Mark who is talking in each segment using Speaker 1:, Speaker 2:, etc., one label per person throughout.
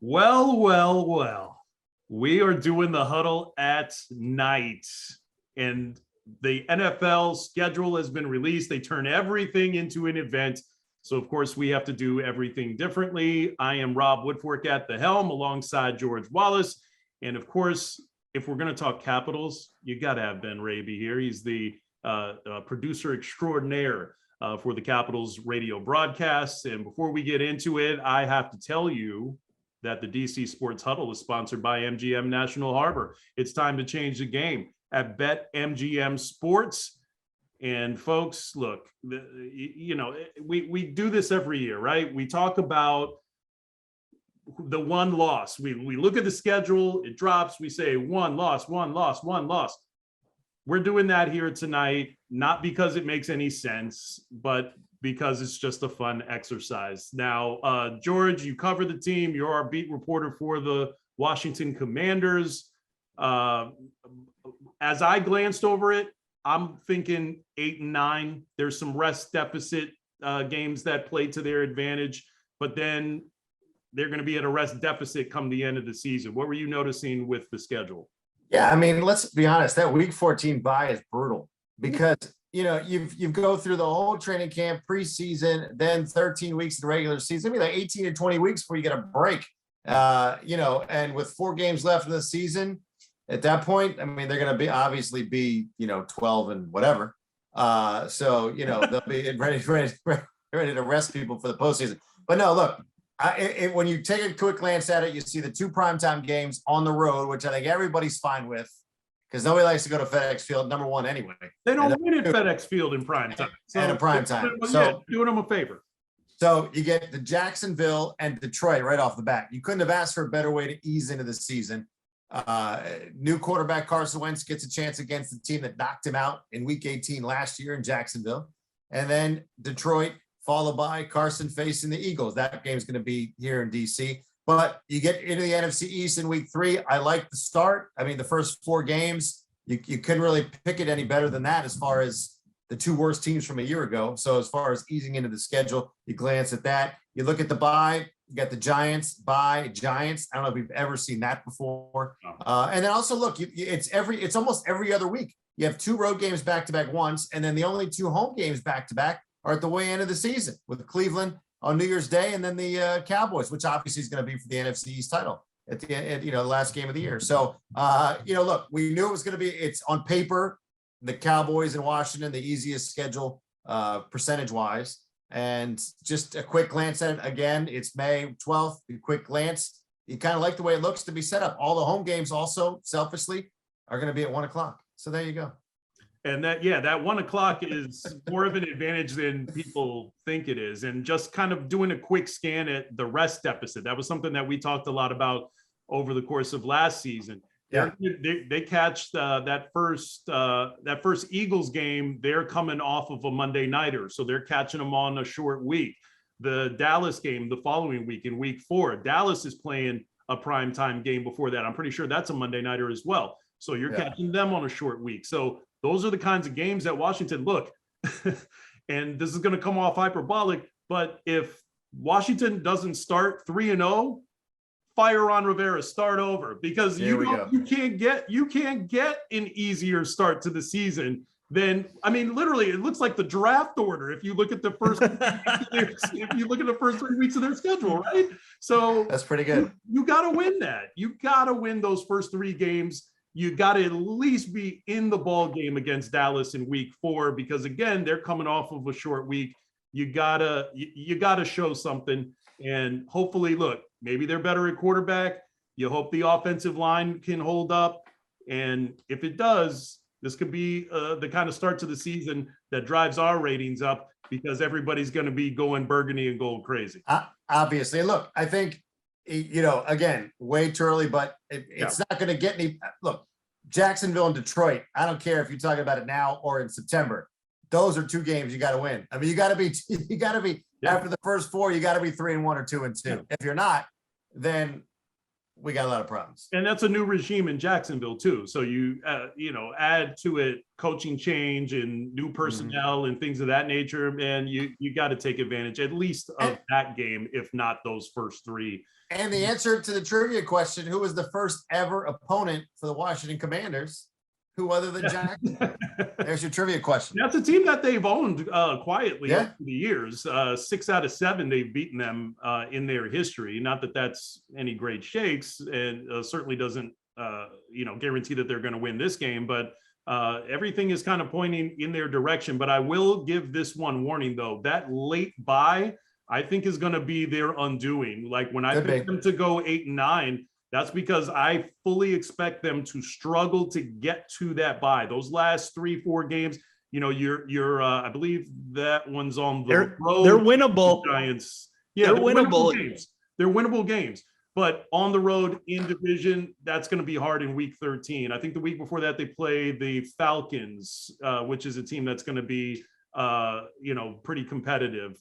Speaker 1: Well, well, well. We are doing the huddle at night, and the NFL schedule has been released. They turn everything into an event. So, of course, we have to do everything differently. I am Rob Woodfork at the helm alongside George Wallace. And, of course, if we're going to talk Capitals, you got to have Ben Raby here. He's the producer extraordinaire for the Capitals radio broadcasts. And before we get into it, I have to tell you that the DC Sports Huddle is sponsored by MGM National Harbor. It's time to change the game at BetMGM Sports. And folks, look, we do this every year, right? We talk about the one loss. We look at the schedule, it drops, we say one loss, one loss, one loss. We're doing that here tonight, not because it makes any sense, but because it's just a fun exercise. Now, George, you cover the team. You're our beat reporter for the Washington Commanders. As I glanced over it, I'm thinking 8 and 9. There's some rest deficit games that play to their advantage, but then they're going to be at a rest deficit come the end of the season. What were you noticing with the schedule?
Speaker 2: Yeah, I mean, let's be honest. That week 14 bye is brutal because you go through the whole training camp, preseason, then 13 weeks of the regular season. It'll be like 18 to 20 weeks before you get a break. And with 4 games left in the season, at that point, I mean, they're going to obviously be 12 and whatever. They'll be ready to rest people for the postseason. But no, look. When you take a quick glance at it, you see the 2 primetime games on the road, which I think everybody's fine with because nobody likes to go to FedEx Field, number one, anyway.
Speaker 1: They don't win at FedEx Field in primetime.
Speaker 2: And in primetime. So
Speaker 1: doing them a favor.
Speaker 2: So you get the Jacksonville and Detroit right off the bat. You couldn't have asked for a better way to ease into the season. New quarterback Carson Wentz gets a chance against the team that knocked him out in week 18 last year in Jacksonville. And then Detroit, followed by Carson facing the Eagles. That game's going to be here in DC. But you get into the NFC East in week 3. I like the start. I mean, the first 4 games, you couldn't really pick it any better than that as far as the 2 worst teams from a year ago. So as far as easing into the schedule, you glance at that. You look at the bye. You got the Giants, bye, Giants. I don't know if we've ever seen that before. And then also look, it's almost every other week. You have 2 road games back-to-back once, and then the only 2 home games back-to-back are at the way end of the season with Cleveland on New Year's Day, and then the Cowboys, which obviously is going to be for the NFC East title at the last game of the year. So look, we knew it was going to be. It's on paper, the Cowboys in Washington, the easiest schedule percentage wise, and just a quick glance at it again. It's May 12th. A quick glance. You kind of like the way it looks to be set up. All the home games also selfishly are going to be at 1:00. So there you go.
Speaker 1: And that 1:00 is more of an advantage than people think it is. And just kind of doing a quick scan at the rest deficit. That was something that we talked a lot about over the course of last season.
Speaker 2: Yeah.
Speaker 1: They catch that first Eagles game. They're coming off of a Monday nighter. So they're catching them on a short week. The Dallas game the following week in week 4, Dallas is playing a primetime game before that. I'm pretty sure that's a Monday nighter as well. So you're catching them on a short week. So those are the kinds of games that Washington look, and this is going to come off hyperbolic, but if Washington doesn't start 3-0, fire on Rivera, start over, because you can't get an easier start to the season than, I mean, literally, it looks like the draft order if you look at the first if you look at the first 3 weeks of their schedule, right? So
Speaker 2: that's pretty good.
Speaker 1: You got to win that. You got to win those first 3 games. You got to at least be in the ball game against Dallas in week 4, because again, they're coming off of a short week. You gotta show something, and hopefully, look, maybe they're better at quarterback. You hope the offensive line can hold up, and if it does, this could be the kind of start to the season that drives our ratings up, because everybody's going to be going burgundy and gold crazy.
Speaker 2: Obviously, look, I think again, way too early, but it's not going to get any. Look, Jacksonville and Detroit. I don't care if you're talking about it now or in September. Those are 2 games you got to win. I mean, you got to be after the first 4. You got to be 3-1 or 2-2. If you're not, then we got a lot of problems.
Speaker 1: And that's a new regime in Jacksonville too. So you add to it coaching change and new personnel and things of that nature, man. You got to take advantage at least of that game, if not those first three.
Speaker 2: And the answer to the trivia question: who was the first ever opponent for the Washington Commanders? Who other than Jackson? There's your trivia question.
Speaker 1: That's a team that they've owned quietly over the years. 6 out of 7 they've beaten them in their history. Not that that's any great shakes, and certainly doesn't guarantee that they're going to win this game. But everything is kind of pointing in their direction. But I will give this one warning though: that late bye, I think, is going to be their undoing. Like when I picked them to go 8-9. That's because I fully expect them to struggle to get to that bye. Those last 3-4 games, you're I believe that one's on the road.
Speaker 3: They're winnable.
Speaker 1: Giants. Yeah, they're winnable games. They're winnable games. But on the road in division, that's going to be hard in week 13. I think the week before that, they play the Falcons, which is a team that's going to be, pretty competitive.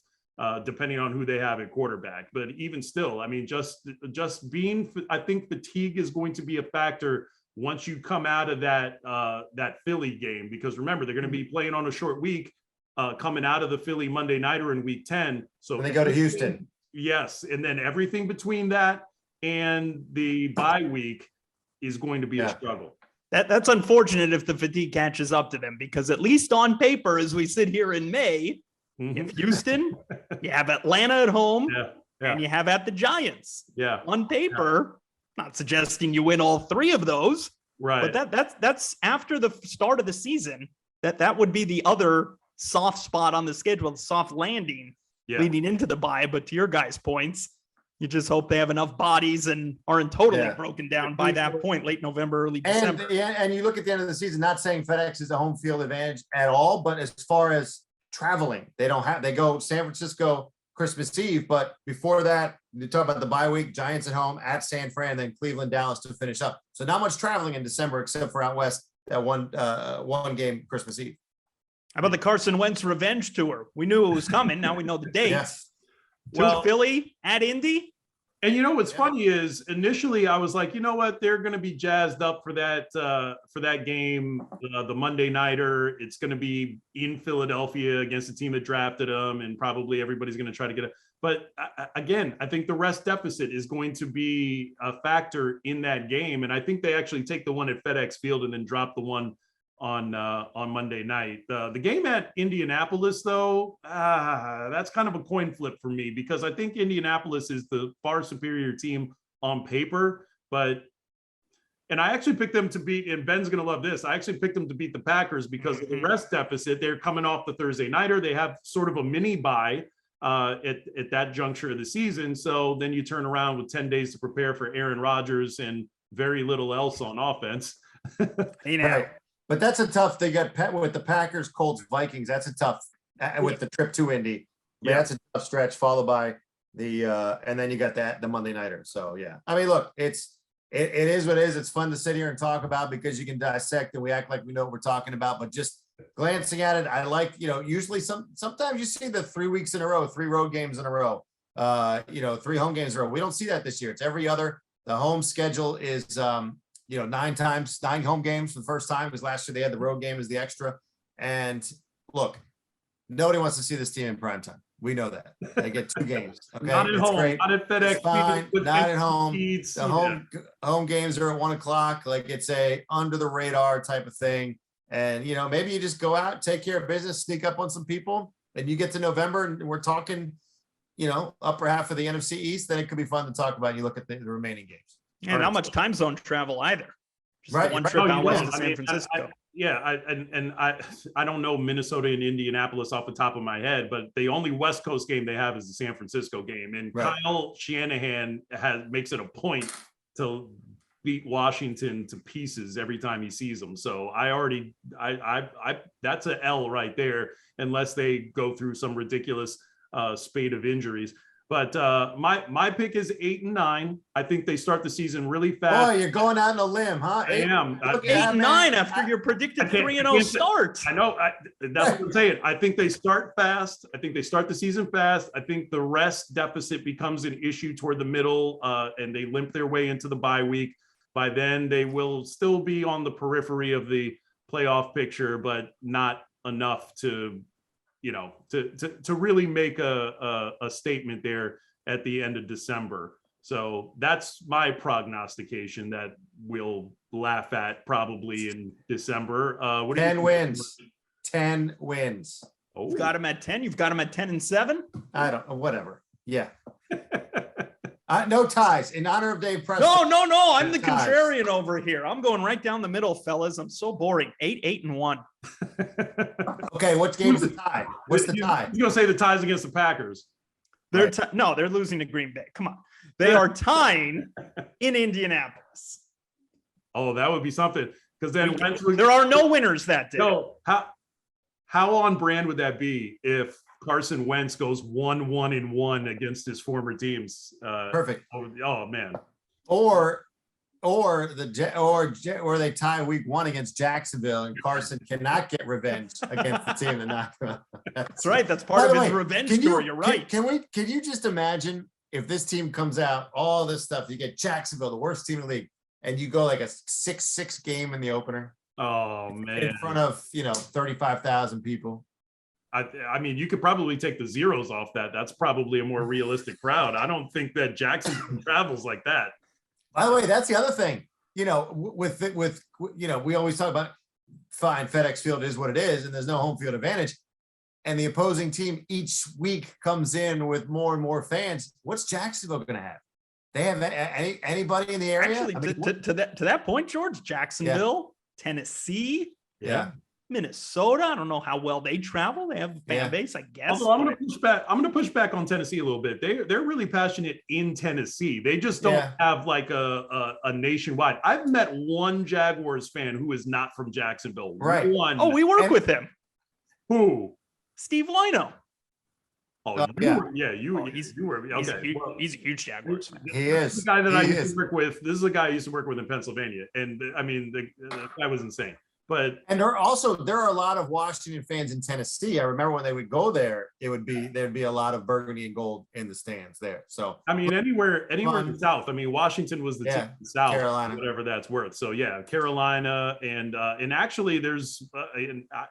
Speaker 1: Depending on who they have at quarterback. But even still, I mean, just being, I think fatigue is going to be a factor once you come out of that Philly game, because remember, they're going to be playing on a short week coming out of the Philly Monday Nighter in week 10. So
Speaker 2: when they go to Houston.
Speaker 1: Yes. And then everything between that and the bye week is going to be a struggle.
Speaker 3: That's unfortunate if the fatigue catches up to them, because at least on paper, as we sit here in May, you have Houston, you have Atlanta at home, and you have at the Giants.
Speaker 1: Yeah.
Speaker 3: On paper, not suggesting you win all 3 of those,
Speaker 1: right?
Speaker 3: But that's after the start of the season. That would be the other soft spot on the schedule, the soft landing leading into the bye. But to your guys' points, you just hope they have enough bodies and aren't totally broken down by that point, late November, early December.
Speaker 2: And you look at the end of the season, not saying FedEx is a home field advantage at all, but as far as traveling, they go San Francisco Christmas Eve, but before that, you talk about the bye week, Giants at home, at San Fran, then Cleveland, Dallas to finish up. So not much traveling in December, except for out west, that one game Christmas Eve.
Speaker 3: How about the Carson Wentz revenge tour? We knew it was coming. Now we know the dates.
Speaker 2: Yes.
Speaker 3: To Philly, at Indy.
Speaker 1: And what's funny is initially I was like, you know what, they're going to be jazzed up for that game, the Monday Nighter. It's going to be in Philadelphia against a team that drafted them, and probably everybody's going to try to get it. But again, I think the rest deficit is going to be a factor in that game, and I think they actually take the one at FedEx Field and then drop the one on Monday night. The game at Indianapolis, though, that's kind of a coin flip for me, because I think Indianapolis is the far superior team on paper, and I actually picked them to beat, and Ben's going to love this, I actually picked them to beat the Packers because of the rest deficit. They're coming off the Thursday Nighter. They have sort of a mini bye at that juncture of the season. So then you turn around with 10 days to prepare for Aaron Rodgers and very little else on offense.
Speaker 2: Right. But that's a tough. They got with the Packers, Colts, Vikings. That's a tough with the trip to Indy. Yeah, that's a tough stretch. Followed by the and then you got the Monday Nighter. So yeah, I mean, look, it is what it is. It's fun to sit here and talk about because you can dissect and we act like we know what we're talking about. But just glancing at it, I like usually sometimes you see the 3 weeks in a row, 3 road games in a row, 3 home games in a row. We don't see that this year. It's every other. The home schedule is 9 home games for the first time, because last year they had the road game as the extra. And look, nobody wants to see this team in primetime. We know that. They get 2 games. Okay?
Speaker 1: Not at home.
Speaker 2: Great.
Speaker 1: Not at FedEx.
Speaker 2: Fine. Not at home.
Speaker 1: Seats.
Speaker 2: The home games are at 1:00. Like, it's a under the radar type of thing. And, maybe you just go out, take care of business, sneak up on some people, and you get to November and we're talking, upper half of the NFC East, then it could be fun to talk about. You look at the remaining games.
Speaker 3: And not much time zone travel either. Just
Speaker 2: right.
Speaker 3: One trip out west to
Speaker 1: San
Speaker 3: Francisco.
Speaker 1: I don't know Minnesota and Indianapolis off the top of my head, but the only West Coast game they have is the San Francisco game. And Kyle Shanahan makes it a point to beat Washington to pieces every time he sees them. So that's a L right there, unless they go through some ridiculous spate of injuries. But my pick is 8-9. I think they start the season really
Speaker 2: Oh,
Speaker 1: fast.
Speaker 2: you're going out on a limb, huh?
Speaker 1: I am.
Speaker 2: Look at
Speaker 3: 8
Speaker 2: that,
Speaker 3: and
Speaker 2: man.
Speaker 3: 9 after your predicted
Speaker 1: I can't-
Speaker 3: 3-0 start.
Speaker 1: I know. That's what I'm saying. I think they start fast. I think they start the season fast. I think the rest deficit becomes an issue toward the middle, and they limp their way into the bye week. By then, they will still be on the periphery of the playoff picture, but not enough to, to really make a statement there at the end of December. So that's my prognostication that we'll laugh at probably in December. What do you
Speaker 2: 10
Speaker 1: think?
Speaker 2: wins. 10 wins.
Speaker 1: Oh,
Speaker 3: You've got them at 10. You've got them at 10-7.
Speaker 2: I don't know, whatever. Yeah. No ties in honor of Dave Preston.
Speaker 3: No. I'm the
Speaker 2: Ties.
Speaker 3: contrarian over here. I'm going right down the middle, fellas. I'm so boring. 8-1.
Speaker 2: Okay, what game's the tie? What's the tie?
Speaker 1: You're gonna say the ties against the Packers?
Speaker 3: They're they're losing to Green Bay. Come on. They are tying in Indianapolis.
Speaker 1: Oh, that would be something. Because then
Speaker 3: There are no winners that day.
Speaker 1: No, how on brand would that be if Carson Wentz goes 1-1-1 against his former teams?
Speaker 2: Perfect.
Speaker 1: Oh man.
Speaker 2: Or they tie week 1 against Jacksonville, and Carson cannot get revenge against the team that knocked him out.
Speaker 3: That's right. That's
Speaker 2: By
Speaker 3: part
Speaker 2: the
Speaker 3: of his
Speaker 2: way,
Speaker 3: revenge
Speaker 2: can
Speaker 3: story. You're right.
Speaker 2: Can you just imagine if this team comes out, all this stuff, you get Jacksonville, the worst team in the league, and you go like a 6-6 game in the opener
Speaker 1: Oh man.
Speaker 2: in front of 35,000 people.
Speaker 1: I mean, you could probably take the zeros off that. That's probably a more realistic crowd. I don't think that Jackson travels like that.
Speaker 2: By the way, that's the other thing. We always talk about fine, FedEx Field is what it is, and there's no home field advantage. And the opposing team each week comes in with more and more fans. What's Jacksonville going to have? They have anybody in the area?
Speaker 3: Actually, to that point, George, Jacksonville, Tennessee,
Speaker 2: yeah.
Speaker 3: Minnesota. I don't know how well they travel. They have a fan base, I guess.
Speaker 1: Although I'm going to push back on Tennessee a little bit. They're really passionate in Tennessee. They just don't have like a nationwide. I've met one Jaguars fan who is not from Jacksonville.
Speaker 2: Right.
Speaker 1: One.
Speaker 3: Oh, we work with him.
Speaker 1: Who?
Speaker 3: Steve Lino.
Speaker 1: Oh, you were.
Speaker 3: He's
Speaker 1: Okay.
Speaker 3: a huge Jaguars fan.
Speaker 2: He is.
Speaker 1: This is the guy that I used to work with. This is a guy I used to work with in Pennsylvania, and I mean, the guy was insane. But
Speaker 2: and there are a lot of Washington fans in Tennessee. I remember when they would go there, there'd be a lot of burgundy and gold in the stands there. So
Speaker 1: I mean, anywhere in the South. I mean, Washington was the team in the South,
Speaker 2: Carolina,
Speaker 1: whatever that's worth. So yeah, Carolina, and actually, there's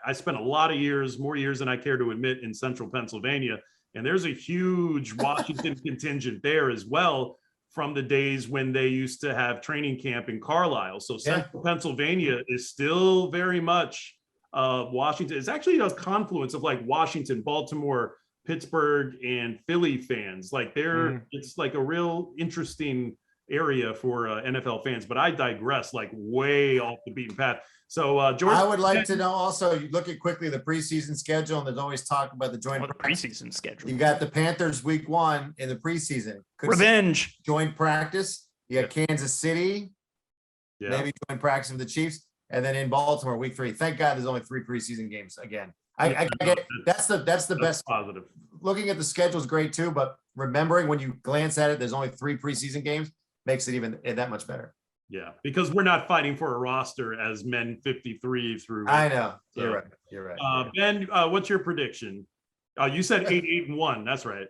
Speaker 1: I spent a lot of years, more years than I care to admit, in Central Pennsylvania, and there's a huge Washington contingent there as well, from the days when they used to have training camp in Carlisle. So Central Pennsylvania is still very much Washington. It's actually a confluence of like Washington, Baltimore, Pittsburgh, and Philly fans. Like it's like a real interesting area for NFL fans, but I digress, like way off the beaten path. So George,
Speaker 2: I would like to know also, you look at quickly the preseason schedule, and there's always talk about the joint
Speaker 3: preseason schedule.
Speaker 2: You got the Panthers week 1 in the preseason.
Speaker 3: Revenge.
Speaker 2: Joint practice. You got Kansas City. Maybe joint practice with the Chiefs. And then in Baltimore, week 3. Thank God there's only 3 preseason games again. I get that's the best.
Speaker 1: Positive.
Speaker 2: Looking at the schedule is great too, but remembering when you glance at it, there's only 3 preseason games makes it even that much better.
Speaker 1: Yeah, because we're not fighting for a roster as men 53 through.
Speaker 2: I know.
Speaker 1: So,
Speaker 2: You're right.
Speaker 1: Ben, what's your prediction? You said 8-1. That's right.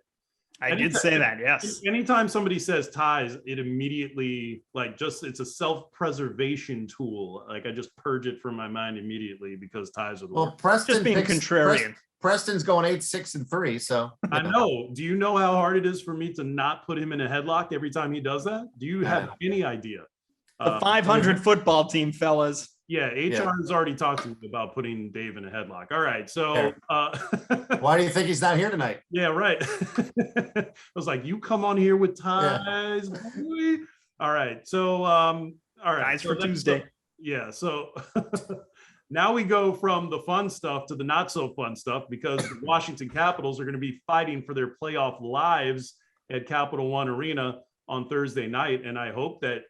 Speaker 3: I did say that. Yes.
Speaker 1: Anytime somebody says ties, it immediately it's a self-preservation tool. Like I just purge it from my mind immediately because ties are the
Speaker 2: Well, Preston
Speaker 3: just being contrarian.
Speaker 2: Preston's going 8-6-3. So
Speaker 1: I know. Do you know how hard it is for me to not put him in a headlock every time he does that? Do you have any idea?
Speaker 3: The 500 football team, fellas.
Speaker 1: Yeah, HR has already talked to me about putting Dave in a headlock. All right, so
Speaker 2: why do you think he's not here tonight?
Speaker 1: Yeah, right. I was like, you come on here with ties. Boy. All right, so all right,
Speaker 3: guys, for Tuesday.
Speaker 1: So now we go from the fun stuff to the not so fun stuff, because the Washington Capitals are going to be fighting for their playoff lives at Capital One Arena on Thursday night, and I hope that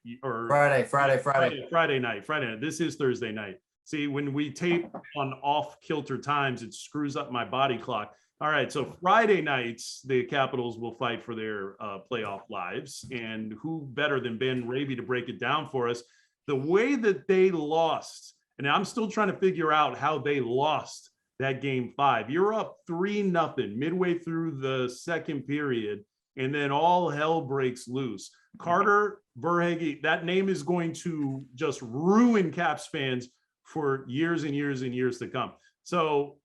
Speaker 1: Friday night. This is Thursday night. See, when we tape on off-kilter times, it screws up my body clock. All right, so Friday nights, the Capitals will fight for their playoff lives. And who better than Ben Raby to break it down for us? The way that they lost, and I'm still trying to figure out how they lost that game 5. You're up 3-0 midway through the second period, and then all hell breaks loose. Carter Verhaeghe, that name is going to just ruin Caps fans for years and years and years to come. So,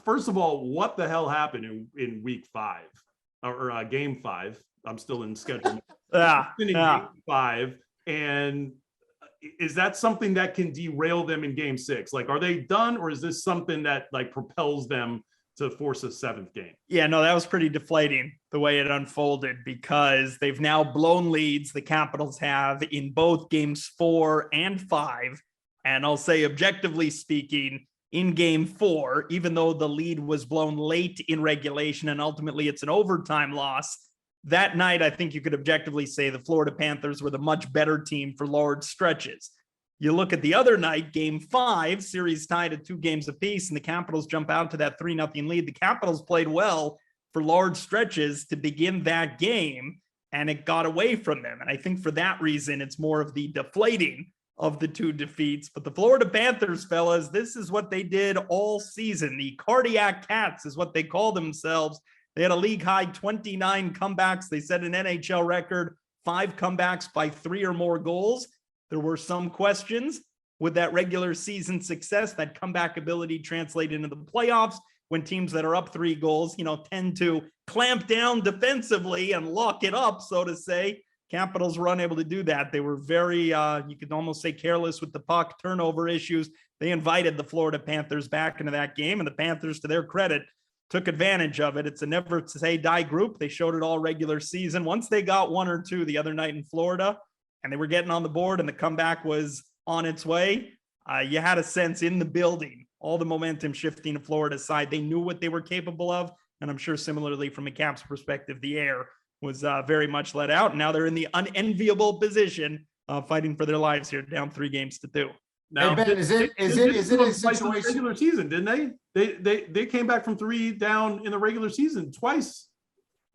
Speaker 1: first of all, what the hell happened in week 5 or game 5? I'm still in schedule. Game 5, and is that something that can derail them in game 6? Like, are they done, or is this something that like propels them to force a 7th game?
Speaker 3: Yeah, no, that was pretty deflating the way it unfolded, because they've now blown leads. The Capitals have in both games 4 and 5. And I'll say, objectively speaking, in game 4, even though the lead was blown late in regulation and ultimately it's an overtime loss, that night, I think you could objectively say the Florida Panthers were the much better team for large stretches. You look at the other night, game 5, series tied at 2 games apiece, and the Capitals jump out to that 3-0 lead. The Capitals played well for large stretches to begin that game, and it got away from them. And I think for that reason, it's more of the deflating of the 2 defeats. But the Florida Panthers, fellas, this is what they did all season. The cardiac cats is what they call themselves. They had a league high 29 comebacks. They set an NHL record, 5 comebacks by 3 or more goals. There were some questions. Would that regular season success, that comeback ability, translate into the playoffs when teams that are up 3 goals, tend to clamp down defensively and lock it up, so to say? Capitals were unable to do that. They were very, you could almost say, careless with the puck, turnover issues. They invited the Florida Panthers back into that game, and the Panthers, to their credit, took advantage of it. It's a never say die group. They showed it all regular season. Once they got 1 or 2 the other night in Florida, and they were getting on the board and the comeback was on its way, you had a sense in the building, all the momentum shifting to Florida's side. They knew what they were capable of. And I'm sure similarly from a Caps perspective, the air was very much let out. Now they're in the unenviable position of fighting for their lives here, down 3-2.
Speaker 2: Now, hey Ben, is it a situation?
Speaker 1: Regular season, didn't they? They came back from 3 down in the regular season twice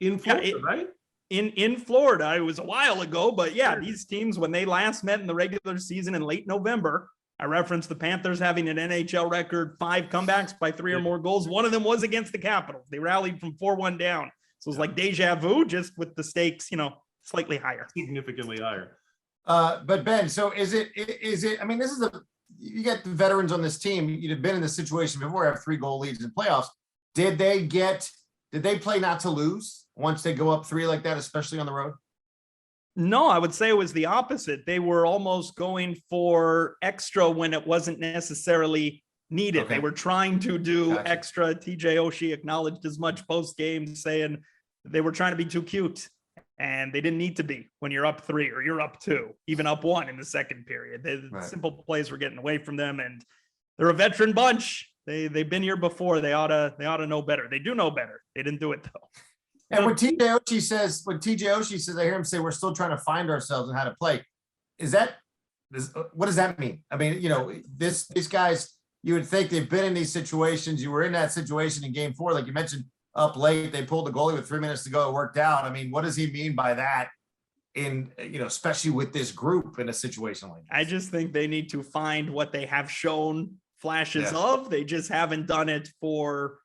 Speaker 1: in Florida, right?
Speaker 3: In Florida, it was a while ago, but yeah, these teams, when they last met in the regular season in late November, I referenced the Panthers having an NHL record 5 comebacks by 3 or more goals. One of them was against the Capitals. They rallied from 4-1 down. So it was like deja vu, just with the stakes, slightly higher.
Speaker 1: Significantly higher.
Speaker 2: But Ben, so is it, I mean, you get the veterans on this team. You've been in this situation before, have 3-goal leads in playoffs. Did they play not to lose once they go up 3 like that, especially on the road?
Speaker 3: No, I would say it was the opposite. They were almost going for extra when it wasn't necessarily needed. Okay. They were trying to do extra. TJ Oshie acknowledged as much post-game, saying they were trying to be too cute, and they didn't need to be when you're up 3 or you're up 2, even up 1 in the second period. Simple plays were getting away from them, and they're a veteran bunch. They've been here before. They ought to know better. They do know better. They didn't do it though.
Speaker 2: And when TJ Oshie says, I hear him say, we're still trying to find ourselves and how to play. What does that mean? I mean, these guys, you would think they've been in these situations. You were in that situation in game 4, like you mentioned, up late. They pulled the goalie with 3 minutes to go. It worked out. I mean, what does he mean by that? Especially with this group in a situation like this?
Speaker 3: I just think they need to find what they have shown flashes of. They just haven't done it for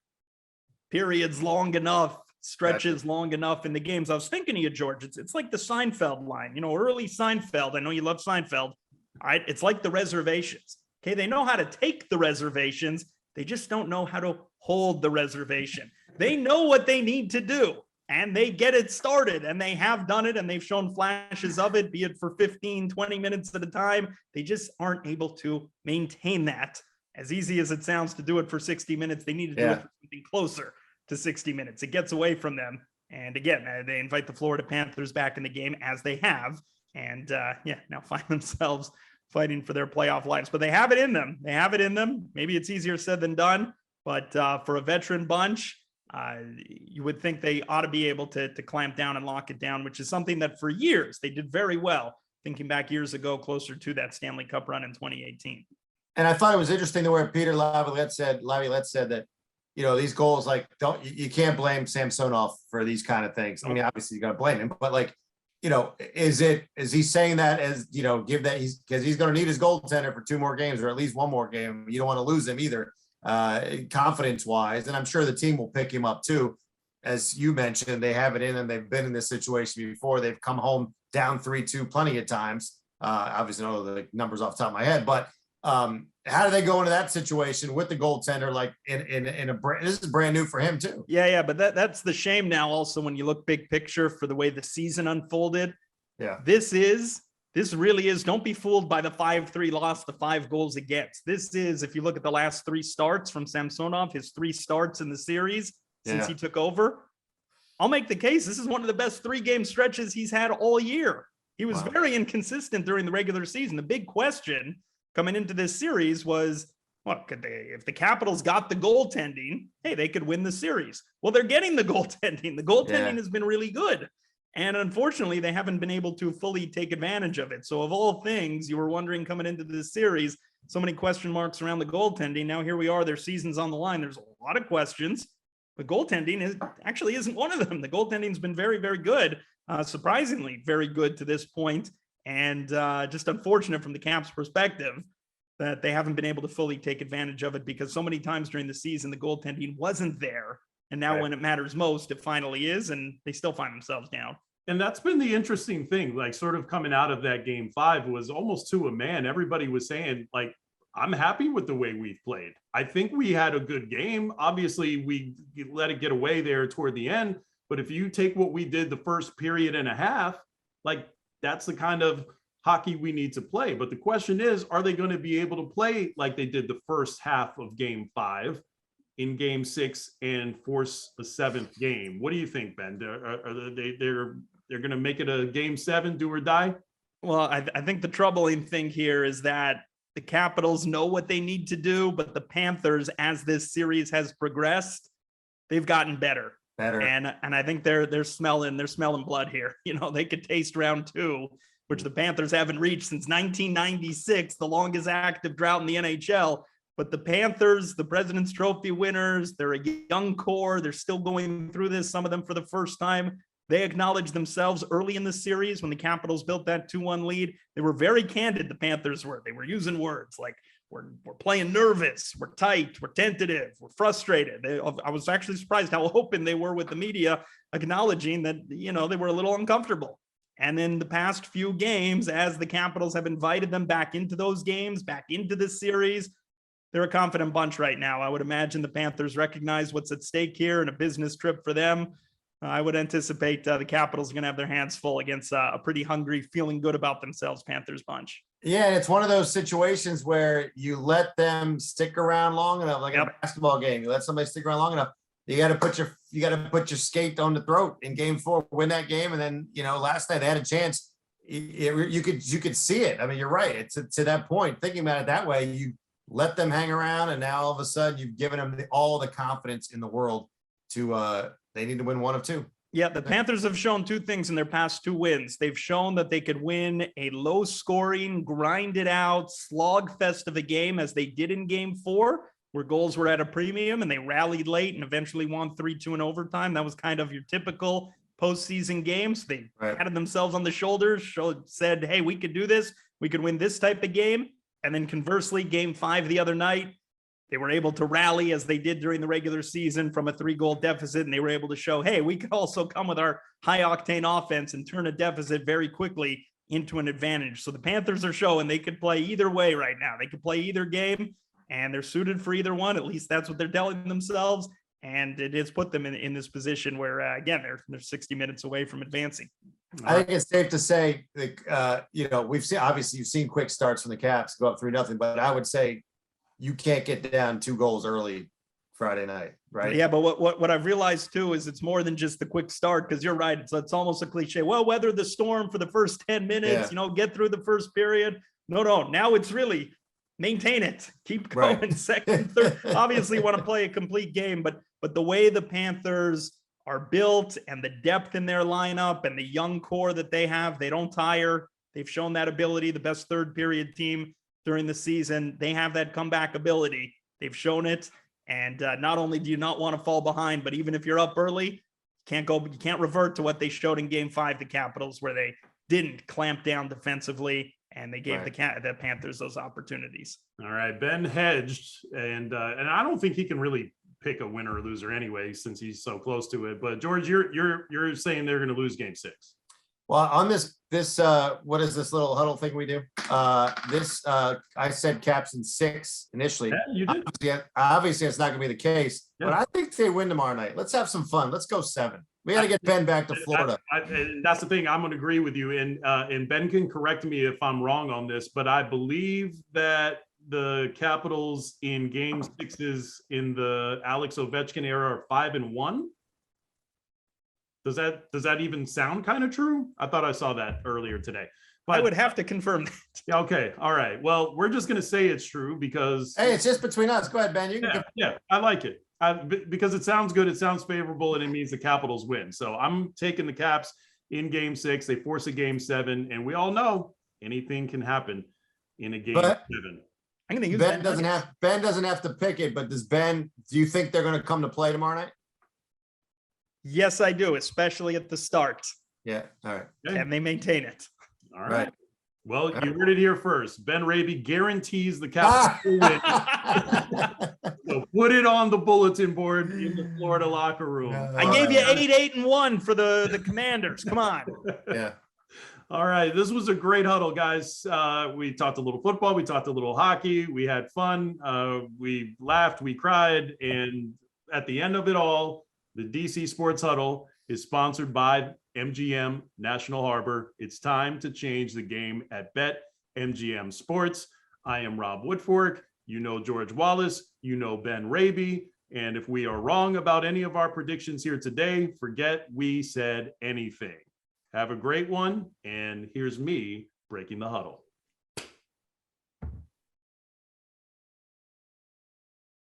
Speaker 3: periods long enough, stretches long enough in the games. I was thinking of you, George. It's like the Seinfeld line, early Seinfeld. I know you love Seinfeld. It's like the reservations. Okay, they know how to take the reservations. They just don't know how to hold the reservation. They know what they need to do, and they get it started, and they have done it, and they've shown flashes of it, be it for 15, 20 minutes at a time. They just aren't able to maintain that. As easy as it sounds to do it for 60 minutes, they need to do it for something closer to 60 minutes. It gets away from them. And again, they invite the Florida Panthers back in the game, as they have, and now find themselves fighting for their playoff lives. But they have it in them. Maybe it's easier said than done, but for a veteran bunch, you would think they ought to be able to clamp down and lock it down, which is something that for years they did very well, thinking back years ago, closer to that Stanley Cup run in 2018.
Speaker 2: And I thought it was interesting the way Peter Laviolette said that, these goals, like, you can't blame Samsonov for these kind of things. I mean, obviously you got to blame him, but like, is he saying that as, give that because he's going to need his goaltender for 2 more games or at least 1 more game. You don't want to lose him either, confidence wise. And I'm sure the team will pick him up too. As you mentioned, they have it in them. They've been in this situation before. They've come home down 3-2 plenty of times. Obviously, I don't know the numbers off the top of my head, but how do they go into that situation with the goaltender? Like this is brand new for him too.
Speaker 3: Yeah. But that's the shame now. Also, when you look big picture for the way the season unfolded, this really is. Don't be fooled by the 5-3 loss, the 5 goals against. This is, if you look at the last 3 starts from Samsonov, his 3 starts in the series since he took over. I'll make the case. This is one of the best 3-game stretches he's had all year. He was very inconsistent during the regular season. The big question coming into this series was, if the Capitals got the goaltending, hey, they could win the series. Well, they're getting the goaltending. The goaltending has been really good. And unfortunately, they haven't been able to fully take advantage of it. So of all things, you were wondering coming into this series, so many question marks around the goaltending. Now here we are, their season's on the line. There's a lot of questions. The goaltending actually isn't one of them. The goaltending's been very, very good, surprisingly very good to this point. And just unfortunate from the Caps' perspective that they haven't been able to fully take advantage of it, because so many times during the season, the goaltending wasn't there. And now when it matters most, it finally is, and they still find themselves down.
Speaker 1: And that's been the interesting thing, like sort of coming out of that game 5 was almost to a man. Everybody was saying, like, I'm happy with the way we've played. I think we had a good game. Obviously, we let it get away there toward the end. But if you take what we did the first period and a half, like, that's the kind of hockey we need to play. But the question is, are they going to be able to play like they did the first half of game 5 in game 6 and force a 7th game? What do you think, Ben? They're going to make it a game 7, do or die?
Speaker 3: Well, I think the troubling thing here is that the Capitals know what they need to do, but the Panthers, as this series has progressed, they've gotten better. And I think they're smelling blood here. They could taste round 2, which the Panthers haven't reached since 1996, the longest active drought in the NHL. But the Panthers, the President's Trophy winners, they're a young core. They're still going through this, some of them for the first time. They acknowledged themselves early in the series when the Capitals built that 2-1 lead. They were very candid, the Panthers were. They were using words like, we're playing nervous, we're tight, we're tentative, we're frustrated. I was actually surprised how open they were with the media, acknowledging that, they were a little uncomfortable. And then the past few games, as the Capitals have invited them back into those games, back into this series, they're a confident bunch right now. I would imagine the Panthers recognize what's at stake here and a business trip for them. I would anticipate the Capitals are going to have their hands full against a pretty hungry, feeling good about themselves Panthers bunch.
Speaker 2: Yeah, and it's one of those situations where you let them stick around long enough, like a basketball game. You let somebody stick around long enough. You got to put your skate on the throat in game 4, win that game, and then last night they had a chance. You could see it. I mean, you're right. It's to that point. Thinking about it that way, you let them hang around, and now all of a sudden you've given them all the confidence in the world to. They need to win 1 of 2.
Speaker 3: Yeah, the Panthers have shown 2 things in their past 2 wins. They've shown that they could win a low-scoring, grinded-out slogfest of a game, as they did in Game 4, where goals were at a premium, and they rallied late and eventually won 3-2 in overtime. That was kind of your typical postseason games. They patted themselves on the shoulders, said, hey, we could do this. We could win this type of game. And then conversely, Game 5 the other night, they were able to rally as they did during the regular season from a 3-goal deficit, and they were able to show, hey, we could also come with our high-octane offense and turn a deficit very quickly into an advantage. So the Panthers are showing they could play either way right now. They could play either game, and they're suited for either one. At least that's what they're telling themselves, and it has put them in this position where, again, they're 60 minutes away from advancing.
Speaker 2: I think it's safe to say, we've seen, obviously, you've seen quick starts from the Caps go up 3-0, but I would say you can't get down 2 goals early Friday night, right?
Speaker 3: Yeah, but what I've realized too is it's more than just the quick start, because you're right. It's almost a cliche. Well, weather the storm for the first 10 minutes, get through the first period. No. Now it's really maintain it. Keep going. Second, third. Obviously want to play a complete game, but the way the Panthers are built and the depth in their lineup and the young core that they have, they don't tire. They've shown that ability, the best 3rd period team during the season. They have that comeback ability. They've shown it. And not only do you not want to fall behind, but even if you're up early, you can't revert to what they showed in Game 5, the Capitals, where they didn't clamp down defensively and they gave the Panthers those opportunities.
Speaker 1: All right, Ben hedged, and I don't think he can really pick a winner or loser anyway, since he's so close to it. But George, you're saying they're going to lose Game 6.
Speaker 2: Well, on this what is this little huddle thing we do? I said Caps in 6 initially.
Speaker 1: Yeah, you did.
Speaker 2: Obviously, it's not going to be the case,
Speaker 1: Yeah.
Speaker 2: but I think they win tomorrow night. Let's have some fun. Let's go 7. We got to get Ben back to Florida.
Speaker 1: And that's the thing. I'm going to agree with you. And Ben can correct me if I'm wrong on this, but I believe that the Capitals in Game 6s in the Alex Ovechkin era are 5-1. Does that even sound kind of true? I thought I saw that earlier today. But
Speaker 3: I would have to confirm that.
Speaker 1: Okay. All right. Well, we're just going to say it's true because.
Speaker 2: Hey, it's just between us. Go ahead, Ben. You can.
Speaker 1: Yeah, I like it because it sounds good. It sounds favorable, and it means the Capitals win. So I'm taking the Caps in Game 6. They force a Game 7, and we all know anything can happen in a Game 7.
Speaker 3: I'm going to use
Speaker 2: Ben doesn't have to pick it, but do you think they're going to come to play tomorrow night?
Speaker 3: Yes, I do, especially at the start.
Speaker 2: Yeah. All right.
Speaker 1: Okay.
Speaker 3: And they maintain it.
Speaker 1: All right. Well, you heard it here first. Ben Raby guarantees the Capitals will win. So put it on the bulletin board in the Florida locker room.
Speaker 3: I gave you 8-8-1 for the Commanders. Come on.
Speaker 2: Yeah.
Speaker 1: All right. This was a great huddle, guys. We talked a little football. We talked a little hockey. We had fun. We laughed. We cried. And at the end of it all, the DC Sports Huddle is sponsored by MGM National Harbor. It's time to change the game at BetMGM Sports. I am Rob Woodfork. You know George Wallace. You know Ben Raby. And if we are wrong about any of our predictions here today, forget we said anything. Have a great one. And here's me breaking the huddle.